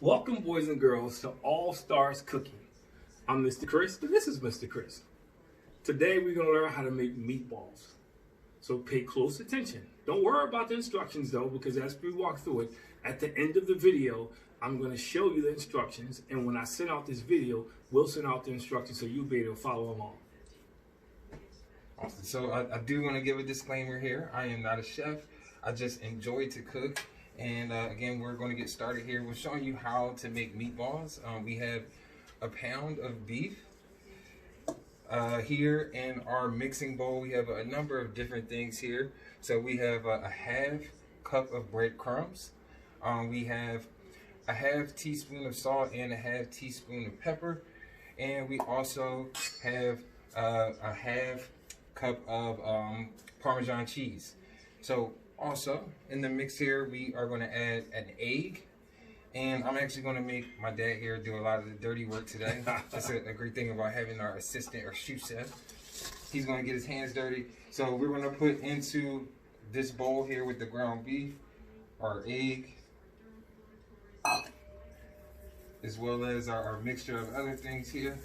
Welcome, boys and girls, to All Stars Cooking. I'm Mr. Chris, and this is Mr. Chris. Today, we're going to learn how to make meatballs. So pay close attention. Don't worry about the instructions, though, because as we walk through it, at the end of the video, I'm going to show you the instructions. And when I send out this video, we'll send out the instructions so you'll be able to follow along. Awesome. So I do want to give a disclaimer here. I am not a chef. I just enjoy to cook. And again, we're going to get started here. We're showing you how to make meatballs. We have a pound of beef. Here in our mixing bowl, we have a number of different things here. So we have a half cup of breadcrumbs. We have a half teaspoon of salt and a half teaspoon of pepper. And we also have a half cup of Parmesan cheese. So also in the mix here, we are going to add an egg. And I'm actually going to make my dad here do a lot of the dirty work today. That's a great thing about having our assistant or sous chef. He's going to get his hands dirty. So we're going to put into this bowl here with the ground beef our egg, as well as our mixture of other things here.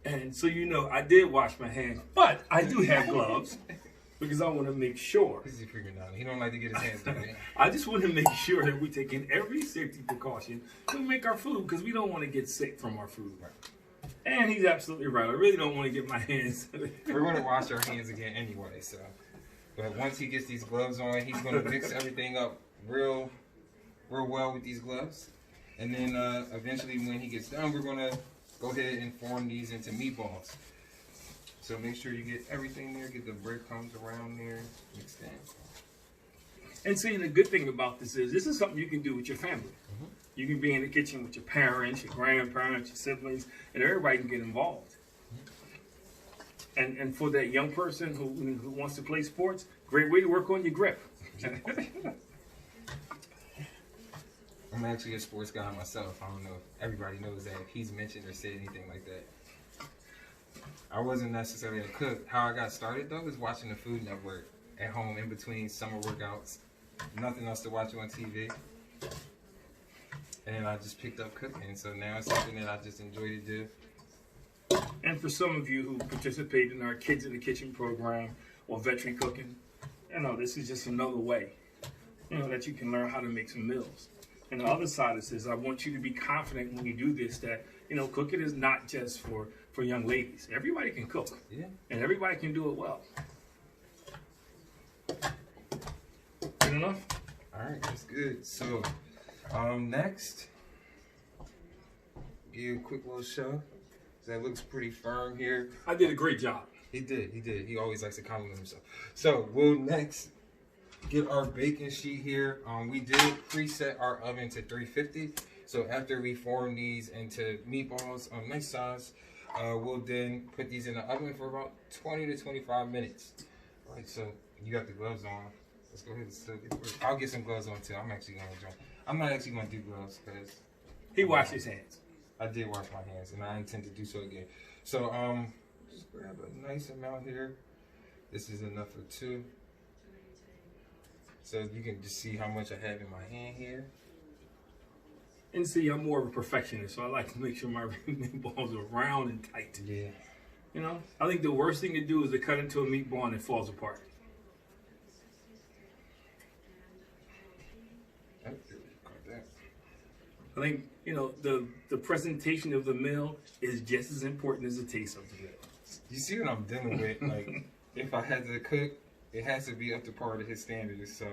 And so you know, I did wash my hands, but I do have gloves because I want to make sure. This is freaking out. He don't like to get his hands dirty. I just want to make sure that we're taking every safety precaution to make our food because we don't want to get sick from our food. And he's absolutely right. I really don't want to get my hands. We're going to wash our hands again anyway. So, but once he gets these gloves on, he's going to mix everything up real well with these gloves. And then eventually, when he gets done, we're going to go ahead and form these into meatballs. So make sure you get everything there, get the breadcrumbs around there, mixed in. And see, the good thing about this is something you can do with your family. Mm-hmm. You can be in the kitchen with your parents, your grandparents, your siblings, and everybody can get involved. Mm-hmm. And for that young person who wants to play sports, great way to work on your grip. I'm actually a sports guy myself. I don't know if everybody knows that, if he's mentioned or said anything like that. I wasn't necessarily a cook. How I got started, though, is watching the Food Network at home in between summer workouts. Nothing else to watch on TV. And I just picked up cooking. So now it's something that I just enjoy to do. And for some of you who participate in our Kids in the Kitchen program or veteran cooking, you know, this is just another way, you know, that you can learn how to make some meals. And the other side of this, I want you to be confident when you do this that, you know, cooking is not just for young ladies. Everybody can cook. Yeah. And everybody can do it well. Good enough? All right, that's good. So, next, give you a quick little show. That looks pretty firm here. I did a great job. He did. He always likes to compliment himself. So, we'll next get our baking sheet here. We did preset our oven to 350. So after we form these into meatballs on nice size, we'll then put these in the oven for about 20 to 25 minutes. All right, so you got the gloves on. Let's go ahead and still get through. I'll get some gloves on too. I'm not actually going to do gloves because he washed his hands. I did wash my hands, and I intend to do so again. So just grab a nice amount here. This is enough for two. So you can just see how much I have in my hand here. And see, I'm more of a perfectionist, so I like to make sure my meatballs are round and tight. Yeah. You know, I think the worst thing to do is to cut into a meatball and it falls apart. I think, you know, the presentation of the meal is just as important as the taste of the meal. You see what I'm dealing with? Like, if I had to cook, it has to be up to par to his standards, so.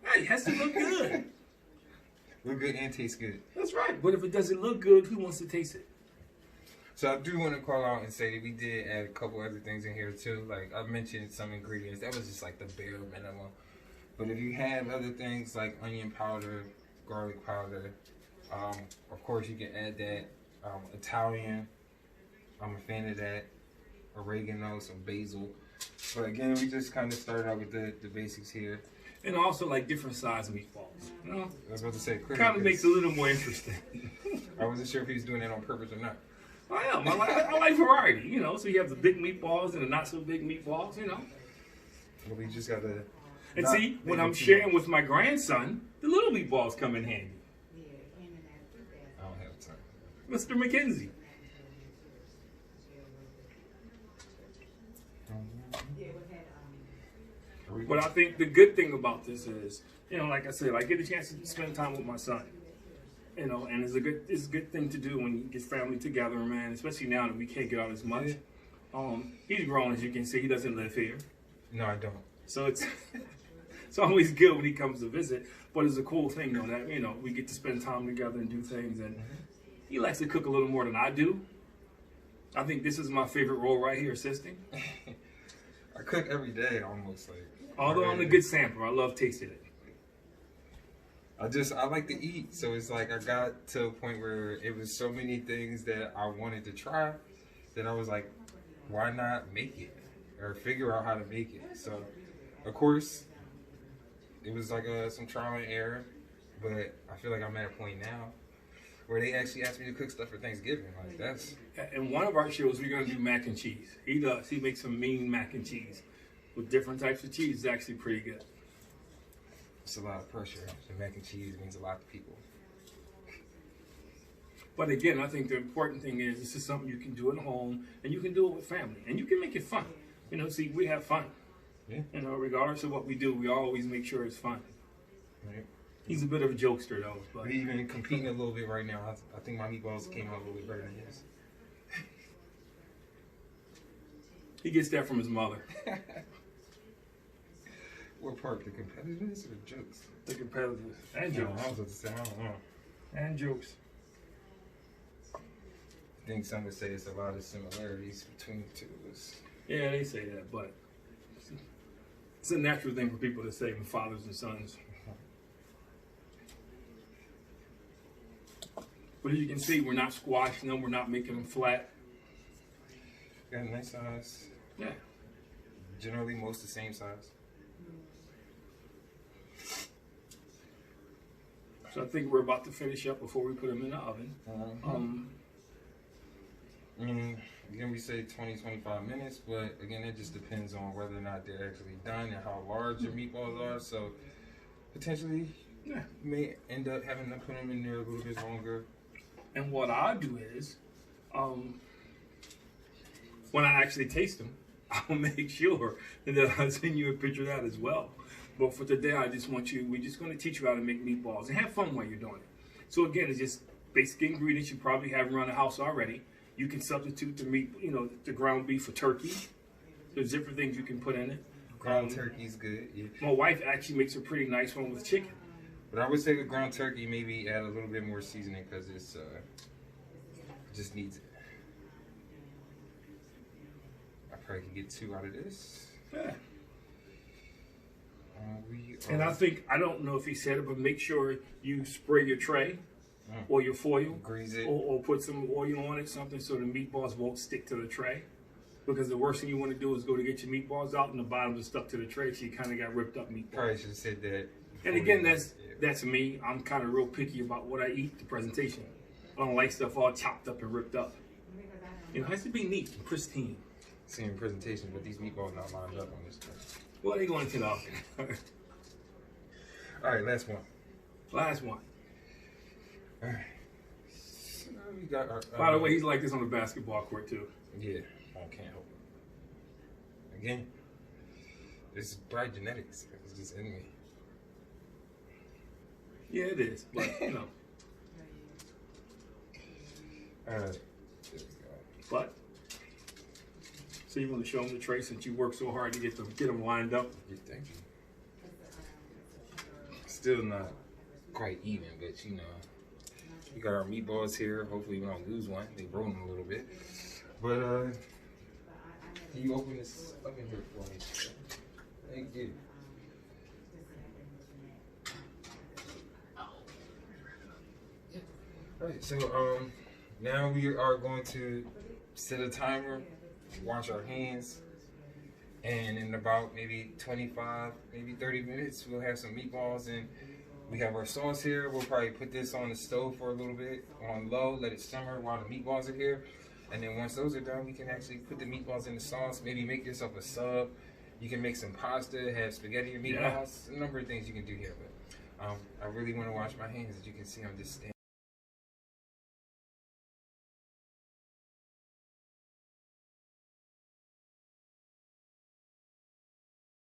Right, it has to look good. Look good and taste good. That's right. But if it doesn't look good, who wants to taste it? So I do want to call out and say that we did add a couple other things in here too. Like I mentioned some ingredients. That was just like the bare minimum. But if you have other things like onion powder, garlic powder, of course you can add that. Italian, I'm a fan of that. Oregano, some basil. But again, we just kind of started out with the basics here. And also like different size meatballs. You know? I was about to say, kind of makes it a little more interesting. I wasn't sure if he was doing that on purpose or not. I am. I like variety, you know. So you have the big meatballs and the not so big meatballs, you know. Well, we just got to. And see, when I'm sharing with my grandson, the little meatballs come in handy. Mr. McKenzie. But I think the good thing about this is, like I said, I get a chance to spend time with my son. And it's a good thing to do when you get family together, man. Especially now that we can't get out as much. He's grown, as you can see. He doesn't live here. No, I don't. So it's always good when he comes to visit. But it's a cool thing, though, that we get to spend time together and do things. And he likes to cook a little more than I do. I think this is my favorite role right here, assisting. I cook every day, almost like. Although I'm a good sampler, I love tasting it. I like to eat, so it's like I got to a point where it was so many things that I wanted to try that I was like, why not make it or figure out how to make it? So, of course, it was like some trial and error, but I feel like I'm at a point now where they actually asked me to cook stuff for Thanksgiving. Like that's. In one of our shows, we're gonna do mac and cheese. He does. He makes some mean mac and cheese with different types of cheese. It's actually pretty good. It's a lot of pressure. The mac and cheese means a lot to people. But again, I think the important thing is this is something you can do at home, and you can do it with family, and you can make it fun. See, we have fun. Yeah. Regardless of what we do, we always make sure it's fun. Right. He's a bit of a jokester, though. But we're even competing a little bit right now. I think my meatballs came out a little bit better than his. He gets that from his mother. What part? The competitiveness or the jokes? The competitiveness. And jokes. I was about to say, I don't know. And jokes. I think some would say it's a lot of similarities between the two of us. Yeah, they say that, but it's a natural thing for people to say with fathers and sons. But as you can see, we're not squashing them. We're not making them flat. Got a nice size. Yeah. Generally, most the same size. So I think we're about to finish up before we put them in the oven. Again, we say 20, 25 minutes, but again, it just depends on whether or not they're actually done and how large your meatballs are. So potentially, you may end up having to put them in there a little bit longer. And what I do is, when I actually taste them, I'll make sure that I send you a picture of that as well. But for today, we're just going to teach you how to make meatballs and have fun while you're doing it. So again, it's just basic ingredients you probably have around the house already. You can substitute the meat, the ground beef for turkey. There's different things you can put in it. Ground turkey's good. Yeah. My wife actually makes a pretty nice one with chicken. But I would say the ground turkey, maybe add a little bit more seasoning because it's just needs it. I probably can get 2 out of this. Yeah. And I don't know if he said it, but make sure you spray your tray or your foil, grease it, or put some oil on it, something so the meatballs won't stick to the tray. Because the worst thing you want to do is go to get your meatballs out and the bottoms are stuck to the tray, so you kind of got ripped up meatballs. Probably should have said that. And again, that's me. I'm kind of real picky about what I eat, the presentation. I don't like stuff all chopped up and ripped up. It has to be neat and pristine. Same presentation, but these meatballs not lined up on this one. Well, they going into the oven. All right, last one. Last one. All right. So we got our, by the way, he's like this on the basketball court too. Yeah, I can't help it. Again, it's bright genetics. It's just in me. Yeah, it is, but All right. But so you want to show them the tray since you work so hard to get them lined up. Yeah, thank you. Still not quite even, but we got our meatballs here. Hopefully we don't lose one. They broke them a little bit. But can you open this oven here for me? Thank you. Alright, so now we are going to set a timer, wash our hands, and in about maybe 25, maybe 30 minutes, we'll have some meatballs, and we have our sauce here. We'll probably put this on the stove for a little bit on low, let it simmer while the meatballs are here, and then once those are done, we can actually put the meatballs in the sauce, maybe make yourself a sub. You can make some pasta, have spaghetti or meatballs, a number of things you can do here, but I really want to wash my hands. As you can see, I'm just standing